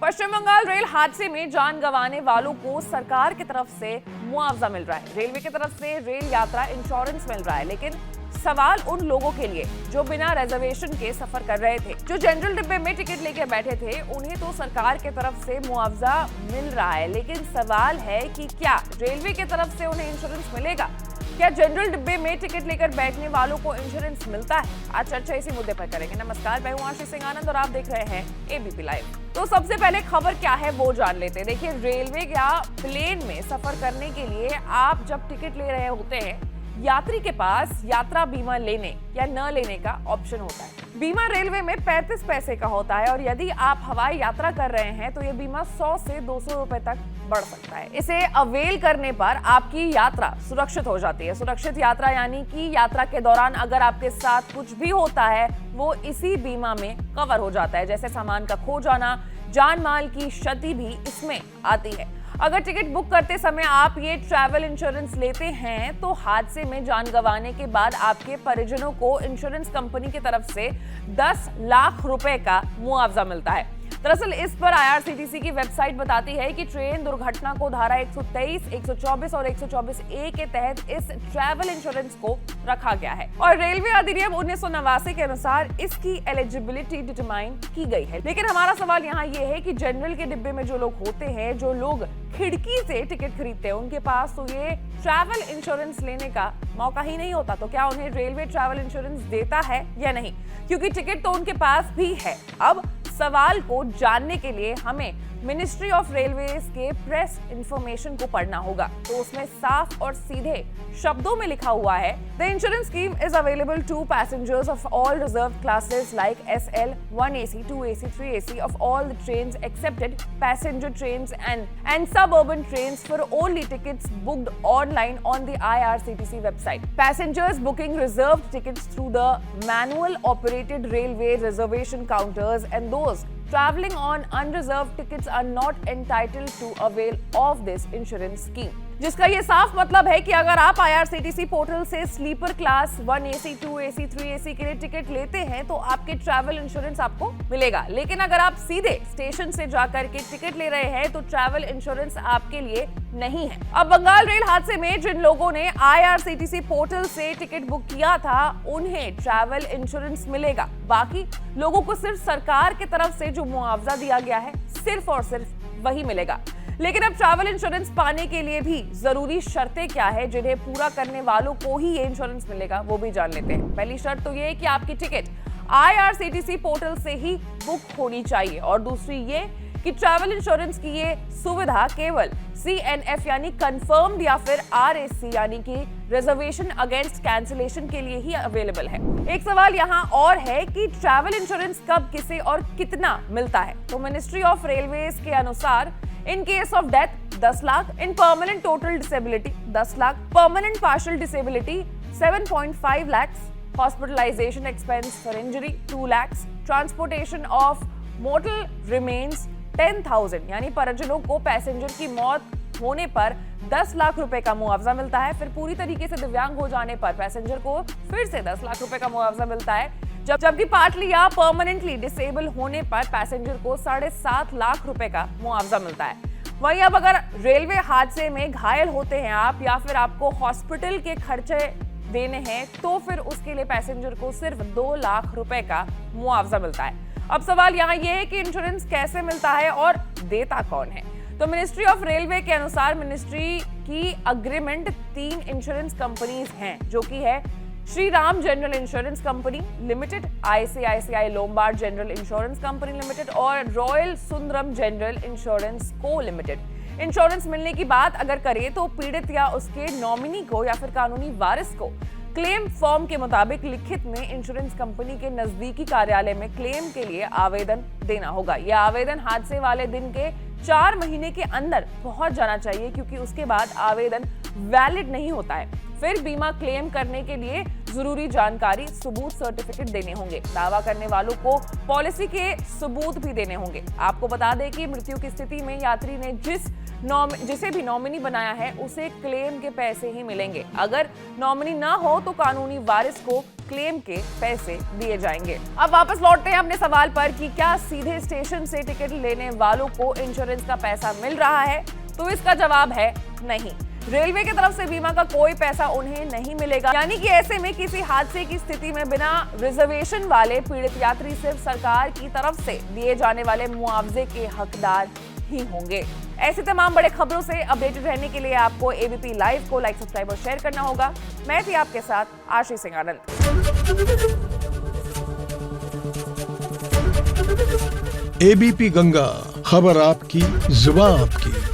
पश्चिम Bengal rail हादसे में जान गंवाने वालों को सरकार की तरफ से मुआवजा मिल रहा है। रेलवे की तरफ से रेल यात्रा इंश्योरेंस मिल रहा है, लेकिन सवाल उन लोगों के लिए जो बिना रिजर्वेशन के सफर कर रहे थे, जो जनरल डिब्बे में टिकट लेके बैठे थे, उन्हें तो सरकार की तरफ से मुआवजा मिल रहा है, लेकिन सवाल है कि क्या रेलवे की तरफ से उन्हें इंश्योरेंस मिलेगा? क्या जनरल डिब्बे में टिकट लेकर बैठने वालों को इंश्योरेंस मिलता है? आज चर्चा इसी मुद्दे पर करेंगे। नमस्कार, मैं हूं आशीष सिंह आनंद और आप देख रहे हैं एबीपी लाइव। तो सबसे पहले खबर क्या है वो जान लेते हैं। देखिए, रेलवे या प्लेन में सफर करने के लिए आप जब टिकट ले रहे होते हैं, यात्री के पास यात्रा बीमा लेने या न लेने का ऑप्शन होता है। बीमा रेलवे में 35 पैसे का होता है और यदि आप हवाई यात्रा कर रहे हैं तो ये बीमा 100 से 200 रुपए तक बढ़ सकता है। इसे अवेल करने पर आपकी यात्रा सुरक्षित हो जाती है। सुरक्षित यात्रा यानी कि यात्रा के दौरान अगर आपके साथ कुछ भी होता है वो इसी बीमा में कवर हो जाता है, जैसे सामान का खो जाना, जान माल की क्षति भी इसमें आती है। अगर टिकट बुक करते समय आप ये ट्रैवल इंश्योरेंस लेते हैं तो हादसे में जान गंवाने के बाद आपके परिजनों को इंश्योरेंस कंपनी की तरफ से 10 लाख रुपए का मुआवजा मिलता है। दरअसल इस पर आईआरसीटीसी की वेबसाइट बताती है कि ट्रेन दुर्घटना को धारा 123, 124 और 124A के तहत इस ट्रैवल इंश्योरेंस को रखा गया है और रेलवे अधिनियम 1989 के अनुसार इसकी एलिजिबिलिटी डिटरमाइन की गई है। लेकिन हमारा सवाल यहाँ ये है कि जनरल के डिब्बे में जो लोग होते हैं, जो लोग खिड़की से टिकट खरीदते हैं, उनके पास तो ये ट्रैवल इंश्योरेंस लेने का मौका ही नहीं होता, तो क्या उन्हें रेलवे ट्रैवल इंश्योरेंस देता है या नहीं? क्योंकि टिकट तो उनके पास भी है। अब सवाल को जानने के लिए हमें मिनिस्ट्री ऑफ रेलवेज के प्रेस इंफॉर्मेशन को पढ़ना होगा। तो उसमें साफ और सीधे शब्दों में लिखा हुआ है, the insurance scheme is available to passengers of all reserve classes like SL, 1AC, 2AC, 3AC of all the trains excepted passenger trains and suburban trains for only tickets booked online on the IRCTC website. Passengers booking reserved tickets through the manual operated railway reservation counters and those traveling on unreserved tickets are not entitled to avail of this insurance scheme. जिसका ये साफ मतलब है कि अगर आप IRCTC portal से sleeper class 1AC, 2AC, 3AC के लिए टिकट लेते हैं तो आपके ट्रैवल इंश्योरेंस आपको मिलेगा। लेकिन अगर आप सीधे स्टेशन से जाकर के टिकट ले रहे हैं तो ट्रैवल इंश्योरेंस आपके लिए नहीं है। अब बंगाल रेल हादसे में जिन लोगों ने IRCTC पोर्टल से टिकट बुक किया था उन्हें ट्रैवल इंश्योरेंस मिलेगा। बाकी लोगों को सिर्फ सरकार की तरफ से जो मुआवजा दिया गया है सिर्फ और सिर्फ वही मिलेगा। लेकिन अब ट्रैवल इंश्योरेंस पाने के लिए भी जरूरी शर्तें क्या है जिन्हें पूरा करने वालों को ही ये इंश्योरेंस मिलेगा, वो भी जान लेते हैं। पहली शर्त तो ये है कि आपकी टिकट IRCTC पोर्टल से ही बुक होनी चाहिए और दूसरी ये कि ट्रैवल इंश्योरेंस की ये सुविधा केवल CNF यानी कंफर्म्ड या फिर RAC यानी कि रिजर्वेशन अगेंस्ट कैंसिलेशन के लिए ही अवेलेबल है। एक सवाल यहाँ और है कि ट्रैवल इंश्योरेंस कब, किसे और कितना मिलता है? तो मिनिस्ट्री ऑफ रेलवेज के अनुसार in case of death 10 lakh, in permanent total disability 10 lakh, permanent partial disability 7.5 lakhs, hospitalisation expense for injury 2 lakhs, transportation of mortal remains 10,000 यानी परिजनों को पैसेंजर की मौत होने पर 10 लाख रुपए का मुआवजा मिलता है। फिर पूरी तरीके से दिव्यांग हो जाने पर पैसेंजर को फिर से 10 लाख रुपए का मुआवजा मिलता है, जबकि पार्टली या परमानेंटली डिसेबल होने पर पैसेंजर को 7.5 लाख रुपए का मुआवजा मिलता है। वहीं अब अगर रेलवे हादसे में घायल होते हैं आप या फिर आपको हॉस्पिटल के खर्चे देने हैं तो फिर उसके लिए पैसेंजर को सिर्फ 2 लाख रुपए का मुआवजा मिलता है। अब सवाल यहाँ ये है कि इंश्योरेंस कैसे मिलता है और देता कौन है? तो मिनिस्ट्री ऑफ रेलवे के अनुसार मिनिस्ट्री की अग्रीमेंट 3 इंश्योरेंस कंपनीज हैं, जो कि है Shri Ram general insurance company limited, ICICI Lombard general insurance company limited और रॉयल सुंदरम जनरल इंश्योरेंस को लिमिटेड। इंश्योरेंस मिलने की बात अगर करें तो पीड़ित या उसके नॉमिनी को या फिर कानूनी वारिस को क्लेम फॉर्म के मुताबिक लिखित में इंश्योरेंस कंपनी के नजदीकी कार्यालय में क्लेम के लिए आवेदन देना होगा। यह आवेदन हादसे वाले दिन के 4 महीने के अंदर पहुंच जाना चाहिए, क्योंकि उसके बाद आवेदन वैलिड नहीं होता है। फिर बीमा क्लेम करने के लिए जरूरी जानकारी, सबूत, सर्टिफिकेट देने होंगे। दावा करने वालों को पॉलिसी के सबूत भी देने होंगे। आपको बता दें कि मृत्यु की स्थिति में यात्री ने जिसे भी नॉमिनी बनाया है उसे क्लेम के पैसे ही मिलेंगे। अगर नॉमिनी ना हो तो कानूनी वारिस को क्लेम के पैसे दिए जाएंगे। अब वापस लौटते हैं अपने सवाल पर कि क्या सीधे स्टेशन से टिकट लेने वालों को इंश्योरेंस का पैसा मिल रहा है, तो इसका जवाब है नहीं। रेलवे की तरफ से बीमा का कोई पैसा उन्हें नहीं मिलेगा, यानी कि ऐसे में किसी हादसे की स्थिति में बिना रिजर्वेशन वाले पीड़ित यात्री सिर्फ सरकार की तरफ से दिए जाने वाले मुआवजे के हकदार ही होंगे। ऐसी तमाम बड़े खबरों से अपडेटेड रहने के लिए आपको एबीपी लाइव को लाइक, सब्सक्राइब और शेयर करना होगा। मैं थी आपके साथ आशीष सिंह आनंद। एबीपी गंगा, खबर आपकी, जुबान आपकी।